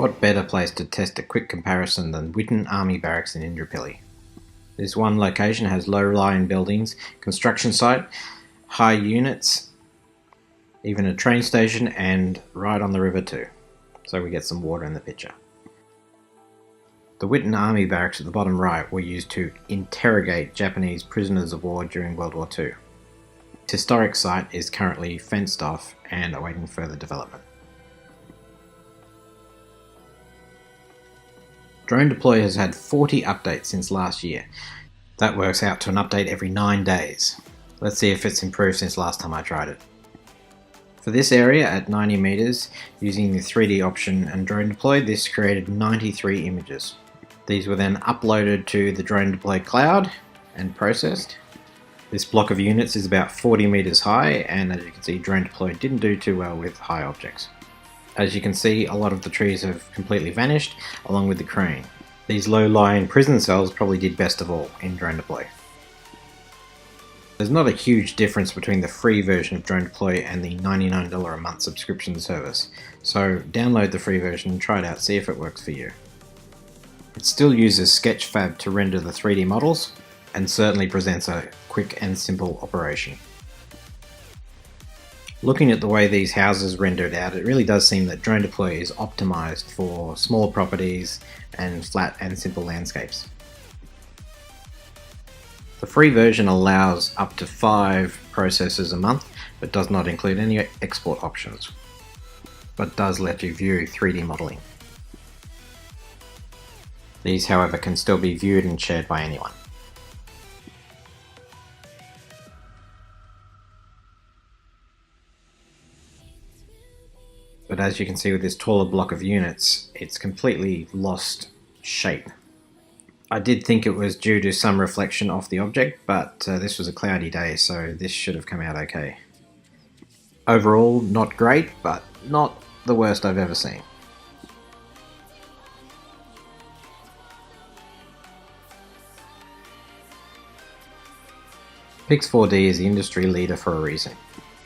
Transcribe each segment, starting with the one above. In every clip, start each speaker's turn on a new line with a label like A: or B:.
A: What better place to test a quick comparison than Witten Army Barracks in Indooroopilly? This one location has low-lying buildings, construction site, high units, even a train station, and right on the river too. So we get some water in the picture. The Witten Army Barracks at the bottom right were used to interrogate Japanese prisoners of war during World War II. This historic site is currently fenced off and awaiting further development. DroneDeploy has had 40 updates since last year. That works out to an update every 9 days. Let's see if it's improved since last time I tried it. For this area at 90 meters, using the 3D option and DroneDeploy, this created 93 images. These were then uploaded to the DroneDeploy cloud and processed. This block of units is about 40 meters high, and as you can see, DroneDeploy didn't do too well with high objects. As you can see, a lot of the trees have completely vanished, along with the crane. These low-lying prison cells probably did best of all in DroneDeploy. There's not a huge difference between the free version of DroneDeploy and the $99 a month subscription service, so download the free version and try it out, see if it works for you. It still uses Sketchfab to render the 3D models, and certainly presents a quick and simple operation. Looking at the way these houses rendered out, it really does seem that DroneDeploy is optimized for small properties and flat and simple landscapes. The free version allows up to 5 processors a month, but does not include any export options, but does let you view 3D modeling. These, however, can still be viewed and shared by anyone. But as you can see with this taller block of units, it's completely lost shape. I did think it was due to some reflection off the object, but this was a cloudy day, so this should have come out okay. Overall, not great, but not the worst I've ever seen. Pix4D is the industry leader for a reason.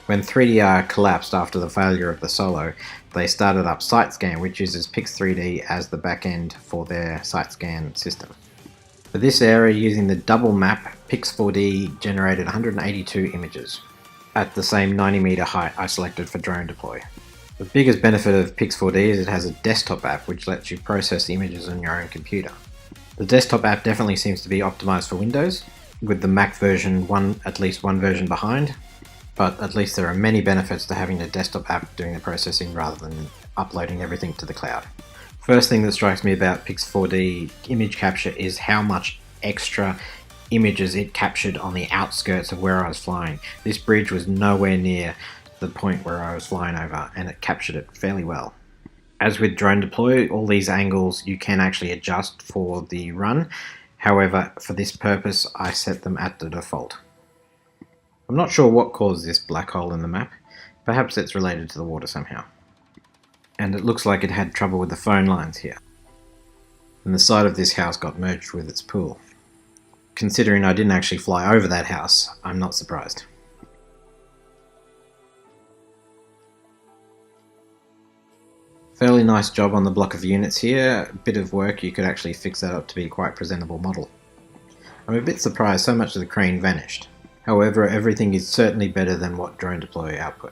A: When 3DR collapsed after the failure of the Solo, they started up SiteScan, which uses Pix3D as the backend for their SiteScan system. For this area, using the double map, Pix4D generated 182 images at the same 90 meter height I selected for DroneDeploy. The biggest benefit of Pix4D is it has a desktop app which lets you process the images on your own computer. The desktop app definitely seems to be optimized for Windows, with the Mac version at least one version behind. But at least there are many benefits to having a desktop app doing the processing rather than uploading everything to the cloud. First thing that strikes me about Pix4D image capture is how much extra images it captured on the outskirts of where I was flying. This bridge was nowhere near the point where I was flying over, and it captured it fairly well. As with DroneDeploy, all these angles you can actually adjust for the run. However, for this purpose, I set them at the default. I'm not sure what caused this black hole in the map. Perhaps it's related to the water somehow. And it looks like it had trouble with the phone lines here. And the side of this house got merged with its pool. Considering I didn't actually fly over that house, I'm not surprised. Fairly nice job on the block of units here. A bit of work, you could actually fix that up to be quite a presentable model. I'm a bit surprised so much of the crane vanished. However, everything is certainly better than what DroneDeploy output.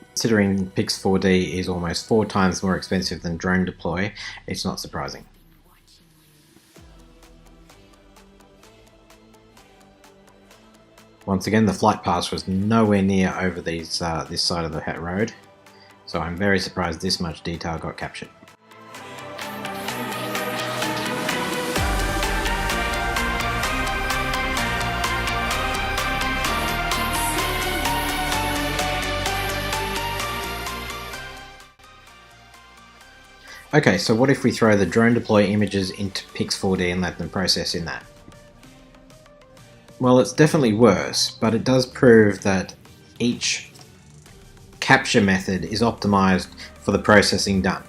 A: Considering Pix4D is almost 4 times more expensive than DroneDeploy, it's not surprising. Once again, the flight path was nowhere near over this side of the road, so I'm very surprised this much detail got captured. Okay, so what if we throw the DroneDeploy images into Pix4D and let them process in that? Well, it's definitely worse, but it does prove that each capture method is optimized for the processing done.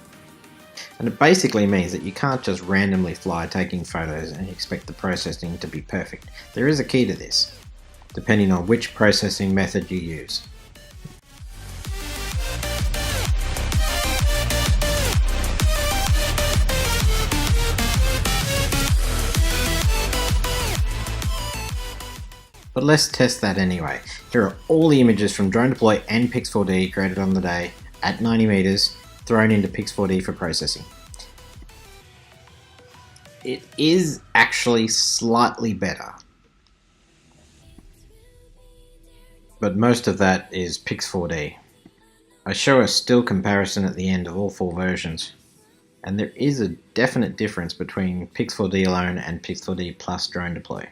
A: And it basically means that you can't just randomly fly taking photos and expect the processing to be perfect. There is a key to this, depending on which processing method you use. But let's test that anyway. Here are all the images from DroneDeploy and Pix4D created on the day at 90 meters, thrown into Pix4D for processing. It is actually slightly better, but most of that is Pix4D. I show a still comparison at the end of all 4 versions, and there is a definite difference between Pix4D alone and Pix4D plus DroneDeploy.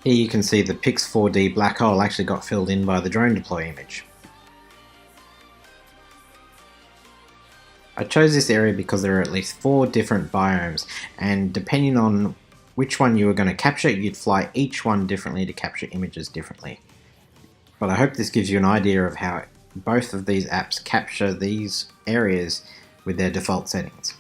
A: Here you can see the Pix4D black hole actually got filled in by the DroneDeploy image. I chose this area because there are at least 4 different biomes, and depending on which one you were going to capture, you'd fly each one differently to capture images differently. But I hope this gives you an idea of how both of these apps capture these areas with their default settings.